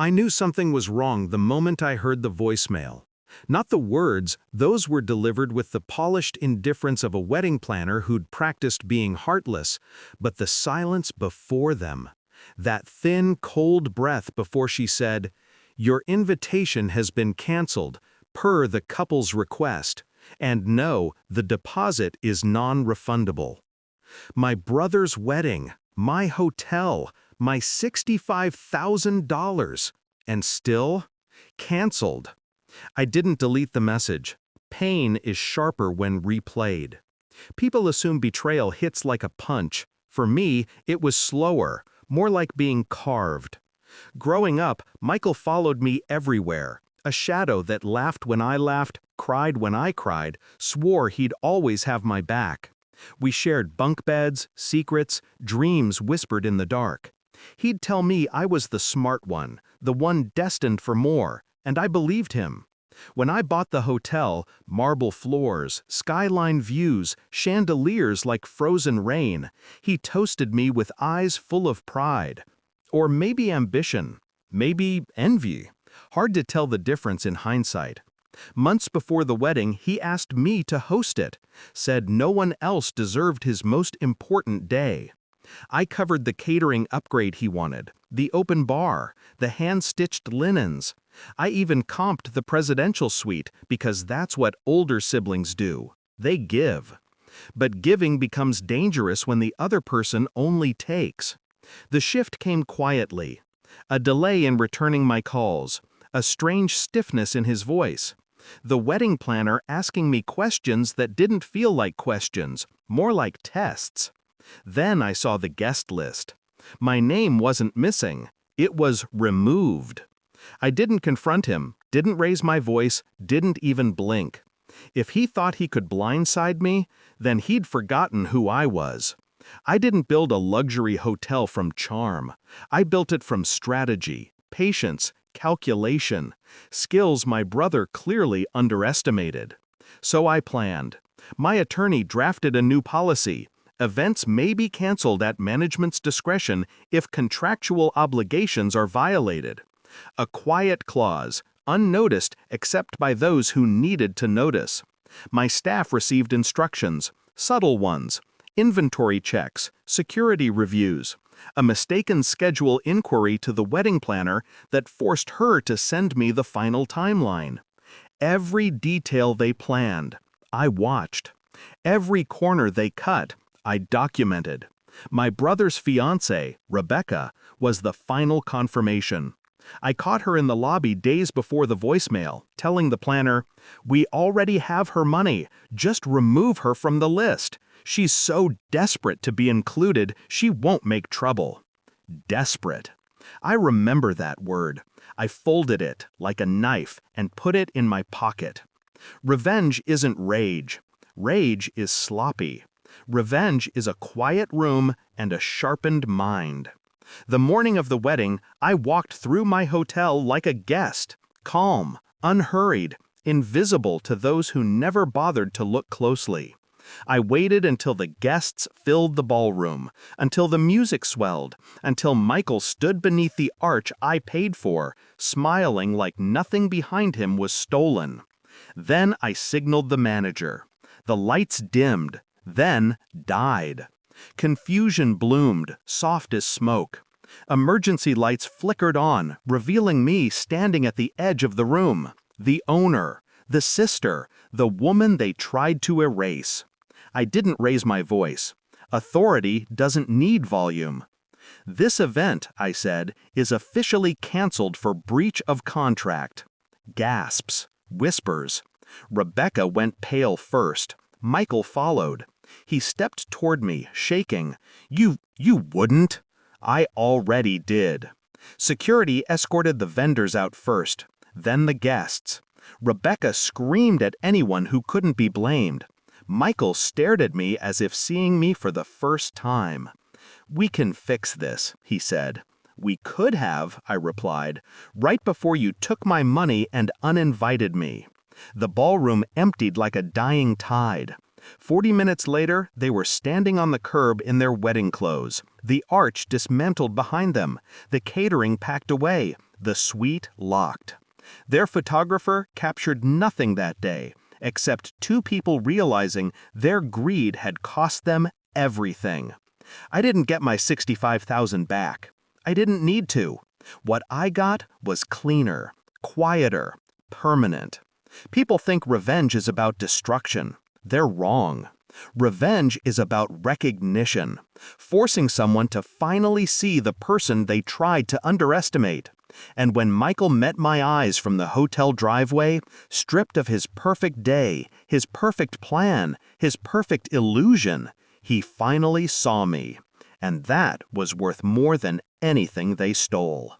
I knew something was wrong the moment I heard the voicemail. Not the words, those were delivered with the polished indifference of a wedding planner who'd practiced being heartless, but the silence before them. That thin, cold breath before she said, "Your invitation has been canceled, per the couple's request, and no, the deposit is non-refundable." My brother's wedding, my hotel, my $65,000, and still canceled. I didn't delete the message. Pain is sharper when replayed. People assume betrayal hits like a punch. For me, it was slower, more like being carved. Growing up, Michael followed me everywhere. A shadow that laughed when I laughed, cried when I cried, swore he'd always have my back. We shared bunk beds, secrets, dreams whispered in the dark. He'd tell me I was the smart one, the one destined for more, and I believed him. When I bought the hotel, marble floors, skyline views, chandeliers like frozen rain, he toasted me with eyes full of pride. Or maybe ambition, maybe envy. Hard to tell the difference in hindsight. Months before the wedding, he asked me to host it, said no one else deserved his most important day. I covered the catering upgrade he wanted, the open bar, the hand-stitched linens. I even comped the presidential suite because that's what older siblings do. They give. But giving becomes dangerous when the other person only takes. The shift came quietly. A delay in returning my calls, a strange stiffness in his voice. The wedding planner asking me questions that didn't feel like questions, more like tests. Then I saw the guest list. My name wasn't missing. It was removed. I didn't confront him, didn't raise my voice, didn't even blink. If he thought he could blindside me, then he'd forgotten who I was. I didn't build a luxury hotel from charm. I built it from strategy, patience, calculation, skills my brother clearly underestimated. So I planned. My attorney drafted a new policy. Events may be canceled at management's discretion if contractual obligations are violated. A quiet clause, unnoticed except by those who needed to notice. My staff received instructions, subtle ones, inventory checks, security reviews, a mistaken schedule inquiry to the wedding planner that forced her to send me the final timeline. Every detail they planned, I watched. Every corner they cut, I documented. My brother's fiancée, Rebecca, was the final confirmation. I caught her in the lobby days before the voicemail, telling the planner, "We already have her money, just remove her from the list. She's so desperate to be included, she won't make trouble." Desperate. I remember that word. I folded it like a knife and put it in my pocket. Revenge isn't rage. Rage is sloppy. Revenge is a quiet room and a sharpened mind. The morning of the wedding, I walked through my hotel like a guest, calm, unhurried, invisible to those who never bothered to look closely. I waited until the guests filled the ballroom, until the music swelled, until Michael stood beneath the arch I paid for, smiling like nothing behind him was stolen. Then I signaled the manager. The lights dimmed, then died. Confusion bloomed, soft as smoke. Emergency lights flickered on, revealing me standing at the edge of the room. The owner, the sister, the woman they tried to erase. I didn't raise my voice. Authority doesn't need volume. "This event," I said, "is officially canceled for breach of contract." Gasps, whispers. Rebecca went pale first. Michael followed. He stepped toward me, shaking. You wouldn't?" I already did. Security escorted the vendors out first, then the guests. Rebecca screamed at anyone who couldn't be blamed. Michael stared at me as if seeing me for the first time. "We can fix this," he said. "We could have," I replied, "right before you took my money and uninvited me." The ballroom emptied like a dying tide. 40 minutes later, they were standing on the curb in their wedding clothes, the arch dismantled behind them, the catering packed away, The suite locked. Their photographer captured nothing that day, except two people realizing their greed had cost them everything. I didn't get my $65,000 back. I didn't need to. What I got was cleaner, quieter, permanent. People think revenge is about destruction. They're wrong. Revenge is about recognition, forcing someone to finally see the person they tried to underestimate. And when Michael met my eyes from the hotel driveway, stripped of his perfect day, his perfect plan, his perfect illusion, he finally saw me. And that was worth more than anything they stole.